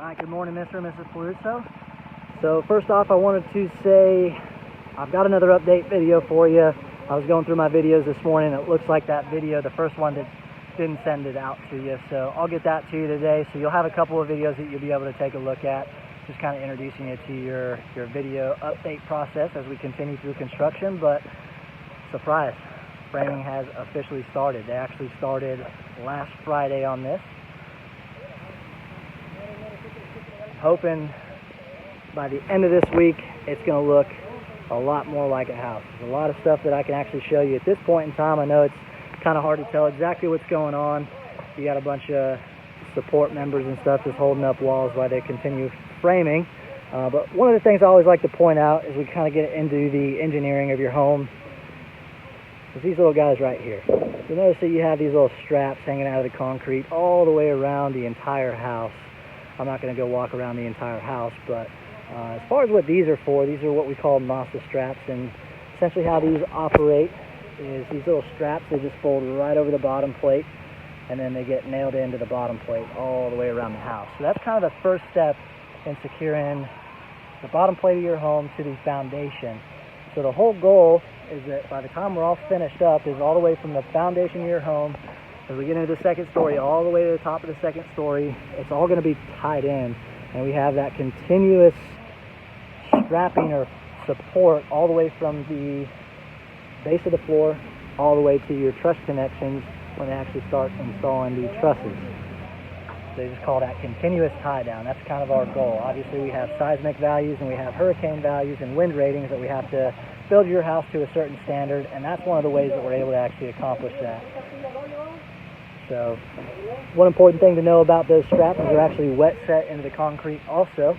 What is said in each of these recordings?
Alright, good morning, Mr. and Mrs. Peluso. So first off, I wanted to say I've got another update video for you. I was going through my videos this morning. It looks like that video, the first one, that didn't send it out to you. So I'll get that to you today. So you'll have a couple of videos that you'll be able to take a look at. Just kind of introducing you to your video update process as we continue through construction. But surprise, framing has officially started. They actually started last Friday on this. Hoping by the end of this week it's going to look a lot more like a house. There's a lot of stuff that I can actually show you at this point in time. I know it's kind of hard to tell exactly what's going on. You got a bunch of support members and stuff just holding up walls while they continue framing. But one of the things I always like to point out as we kind of get into the engineering of your home is these little guys right here. You'll notice that you have these little straps hanging out of the concrete all the way around the entire house. I'm not going to go walk around the entire house, but as far as what these are for, these are what we call masa straps, and essentially how these operate is these little straps, they just fold right over the bottom plate, and then they get nailed into the bottom plate all the way around the house. So that's kind of the first step in securing the bottom plate of your home to the foundation. So the whole goal is that by the time we're all finished up is all the way from the foundation of your home, as we get into the second story, all the way to the top of the second story, it's all going to be tied in, and we have that continuous strapping or support all the way from the base of the floor all the way to your truss connections when they actually start installing the trusses. They just call that continuous tie down. That's kind of our goal. Obviously we have seismic values and we have hurricane values and wind ratings that we have to build your house to a certain standard, and that's one of the ways that we're able to actually accomplish that. So one important thing to know about those straps is they're actually wet set into the concrete also.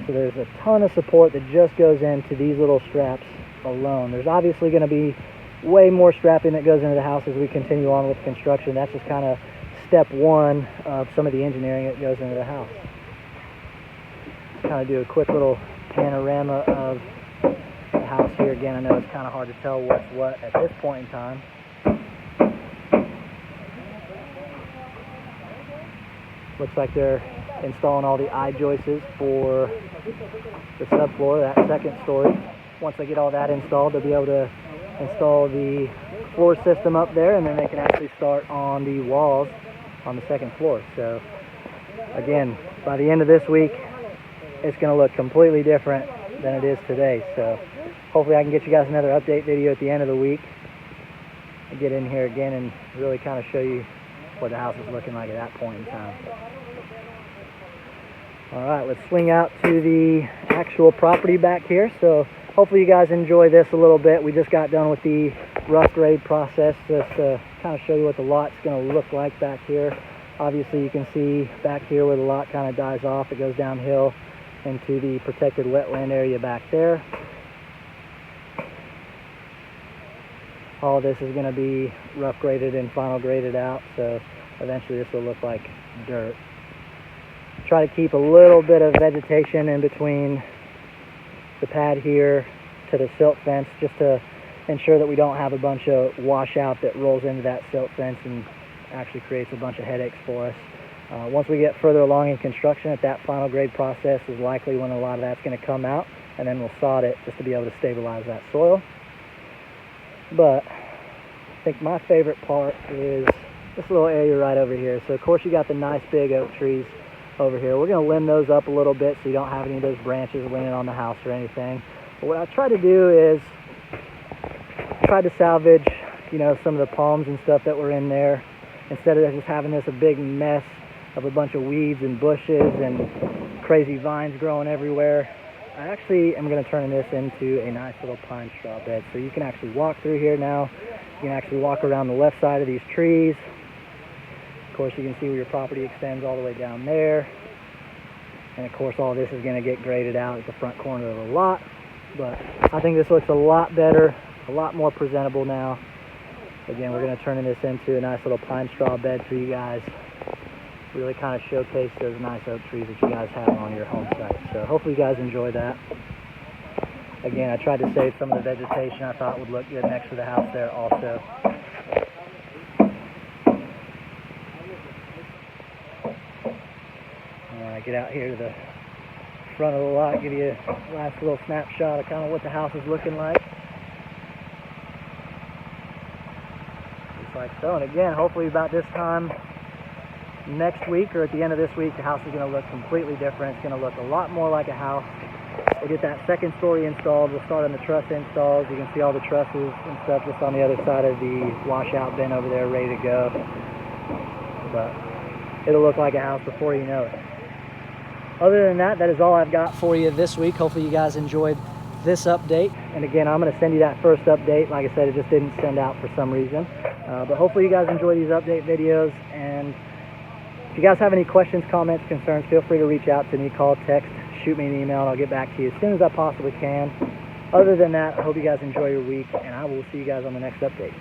So there's a ton of support that just goes into these little straps alone. There's obviously going to be way more strapping that goes into the house as we continue on with construction. That's just kind of step one of some of the engineering that goes into the house. Kind of do a quick little panorama of the house here. Again, I know it's kind of hard to tell what's what at this point in time. Looks like they're installing all the I-joists for the subfloor, that second story. Once they get all that installed, they'll be able to install the floor system up there, and then they can actually start on the walls on the second floor. So again, by the end of this week, it's going to look completely different than it is today. So hopefully I can get you guys another update video at the end of the week. I'll get in here again and really kind of show you what the house is looking like at that point in time. Alright, let's swing out to the actual property back here. So hopefully you guys enjoy this a little bit. We just got done with the rough grade process just to kind of show you what the lot's going to look like back here. Obviously you can see back here where the lot kind of dies off. It goes downhill into the protected wetland area back there. All of this is going to be rough graded and final graded out, so eventually this will look like dirt. Try to keep a little bit of vegetation in between the pad here to the silt fence, just to ensure that we don't have a bunch of washout that rolls into that silt fence and actually creates a bunch of headaches for us. Once we get further along in construction, at that final grade process is likely when a lot of that's going to come out, and then we'll sod it just to be able to stabilize that soil. But I think my favorite part is this little area right over here. So of course you got the nice big oak trees over here. We're going to limb those up a little bit so you don't have any of those branches leaning on the house or anything. But what I try to do is try to salvage, you know, some of the palms and stuff that were in there, instead of just having this a big mess of a bunch of weeds and bushes and crazy vines growing everywhere. I actually am going to turn this into a nice little pine straw bed. So you can actually walk through here now. You can actually walk around the left side of these trees. Of course, you can see where your property extends all the way down there. And of course, all this is going to get graded out at the front corner of the lot. But I think this looks a lot better, a lot more presentable now. Again, we're going to turn this into a nice little pine straw bed for you guys. Really kind of showcase those nice oak trees that you guys have on your home site. So hopefully you guys enjoy that. Again, I tried to save some of the vegetation I thought would look good next to the house there also. Might get out here to the front of the lot, give you a last little snapshot of kind of what the house is looking like. Just like so. And again, hopefully about this time next week or at the end of this week, the house is going to look completely different. It's going to look a lot more like a house. We'll get that second story installed. We'll start on the truss installs. You can see all the trusses and stuff just on the other side of the washout bin over there, ready to go. But it'll look like a house before you know it. Other than that, that is all I've got for you this week. Hopefully you guys enjoyed this update. And again, I'm going to send you that first update. Like I said, it just didn't send out for some reason. But hopefully you guys enjoy these update videos. And if you guys have any questions, comments, concerns, feel free to reach out to me, call, text, shoot me an email, and I'll get back to you as soon as I possibly can. Other than that, I hope you guys enjoy your week, and I will see you guys on the next update.